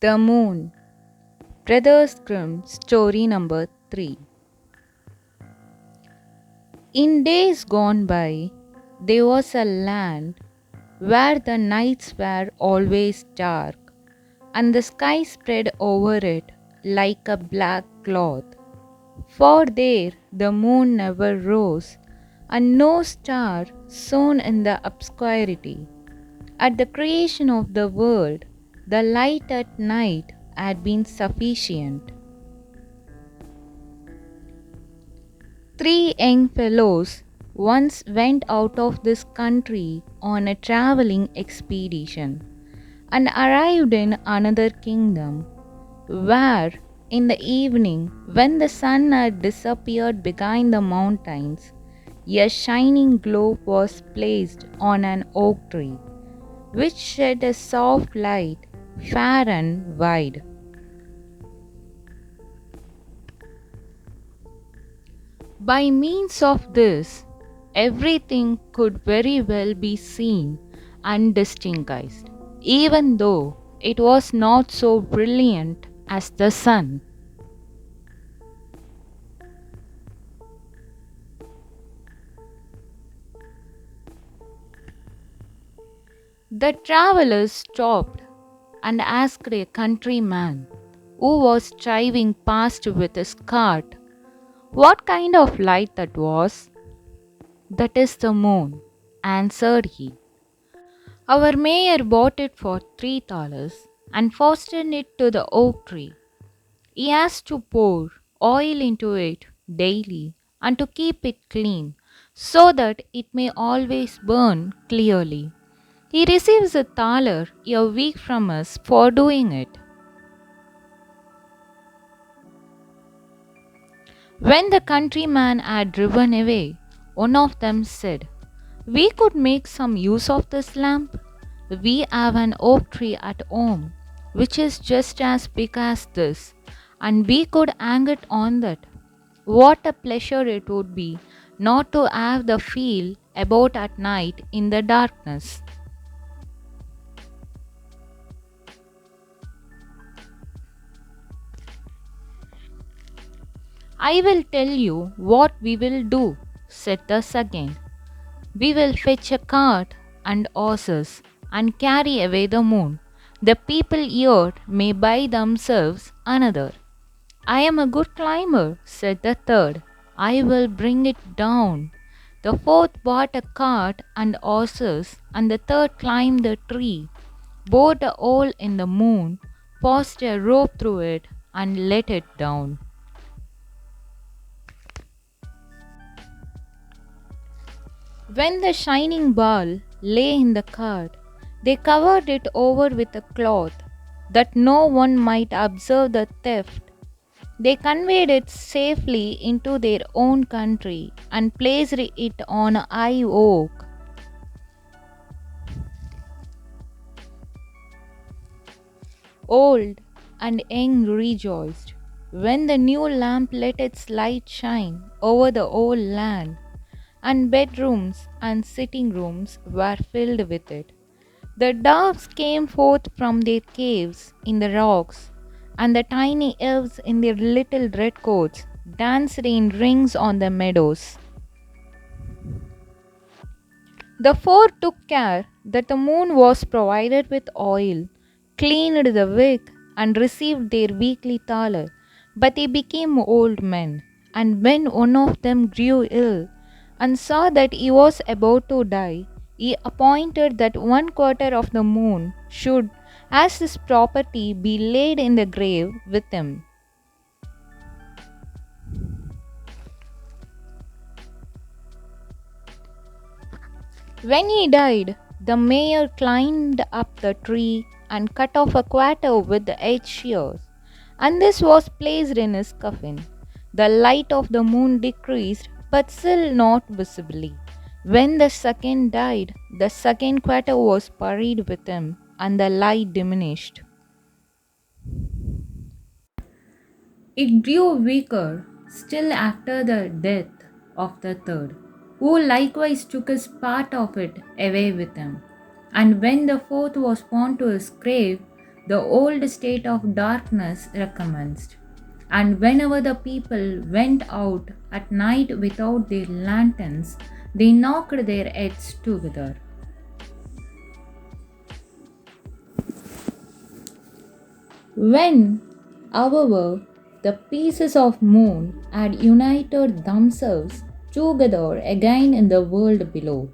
The Moon. Brothers Grimm, story number 3. In days gone by, there was a land where the nights were always dark and the sky spread over it like a black cloth. For there the moon never rose and no star shone in the obscurity. At the creation of the world, the light at night had been sufficient. Three young fellows once went out of this country on a traveling expedition and arrived in another kingdom, where, in the evening, when the sun had disappeared behind the mountains, a shining globe was placed on an oak tree, which shed a soft light far and wide. By means of this, everything could very well be seen and distinguished, even though it was not so brilliant as the sun. The travelers stopped and asked a countryman who was driving past with his cart what kind of light that was. That is the moon, answered he. Our mayor bought it for $3 and fastened it to the oak tree. He has to pour oil into it daily and to keep it clean so that it may always burn clearly. He receives $1 a week from us for doing it. When the countryman had driven away, one of them said, "We could make some use of this lamp. We have an oak tree at home, which is just as big as this, and we could hang it on that. What a pleasure it would be not to have the feel about at night in the darkness." "I will tell you what we will do," said the second. "We will fetch a cart and horses and carry away the moon. The people here may buy themselves another." "I am a good climber," said the third. "I will bring it down." The fourth bought a cart and horses, and the third climbed the tree, bored a hole in the moon, passed a rope through it, and let it down. When the shining ball lay in the cart, they covered it over with a cloth, that no one might observe the theft. They conveyed it safely into their own country and placed it on a high oak. Old and young rejoiced when the new lamp let its light shine over the old land, and bedrooms and sitting rooms were filled with it. The doves came forth from their caves in the rocks, and the tiny elves in their little red coats danced in rings on the meadows. The four took care that the moon was provided with oil, cleaned the wick, and received their weekly thaler. But they became old men, and when one of them grew ill and saw that he was about to die, he appointed that 1/4 of the moon should, as his property, be laid in the grave with him. When he died, the mayor climbed up the tree and cut off a quarter with the edge shears, and this was placed in his coffin. The light of the moon decreased, but still not visibly. When the second died, the second quarter was buried with him, and the light diminished. It grew weaker still after the death of the third, who likewise took his part of it away with him. And when the fourth was gone to his grave, The old state of darkness recommenced. And whenever the people went out at night without their lanterns, they knocked their heads together. When, however, the pieces of moon had united themselves together again in the world below,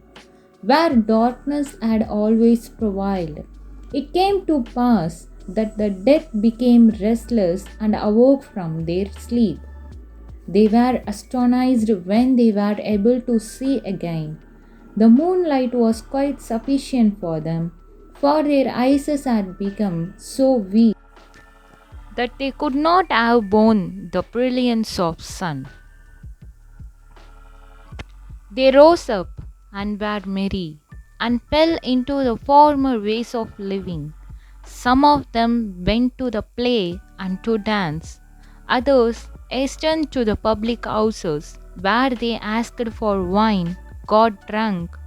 where darkness had always prevailed, it came to pass that the dead became restless and awoke from their sleep. They were astonished when they were able to see again. The moonlight was quite sufficient for them, for their eyes had become so weak that they could not have borne the brilliance of sun. They rose up and were merry, and fell into the former ways of living. Some of them went to the play and to dance, others hastened to the public houses, where they asked for wine, got drunk,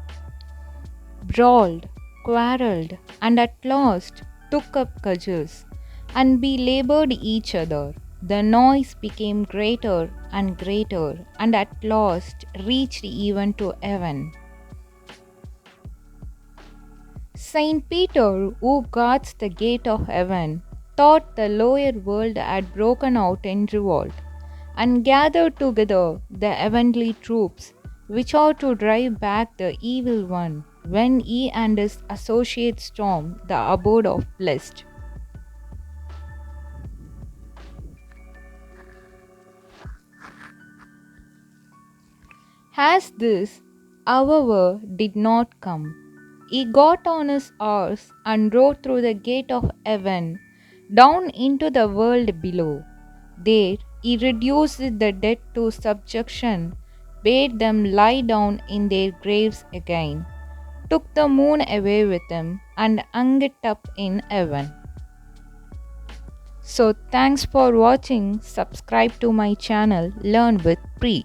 brawled, quarrelled, and at last took up cudgels, and belaboured each other. The noise became greater and greater, and at last reached even to heaven. Saint Peter, who guards the gate of heaven, thought the lower world had broken out in revolt, and gathered together the heavenly troops, which are to drive back the evil one, when he and his associates storm the abode of blessed. As this, however, did not come, he got on his horse and rode through the gate of heaven down into the world below. There he reduced the dead to subjection, bade them lie down in their graves again, took the moon away with him, and hung it up in heaven. So thanks for watching. Subscribe to my channel Learn with Pri.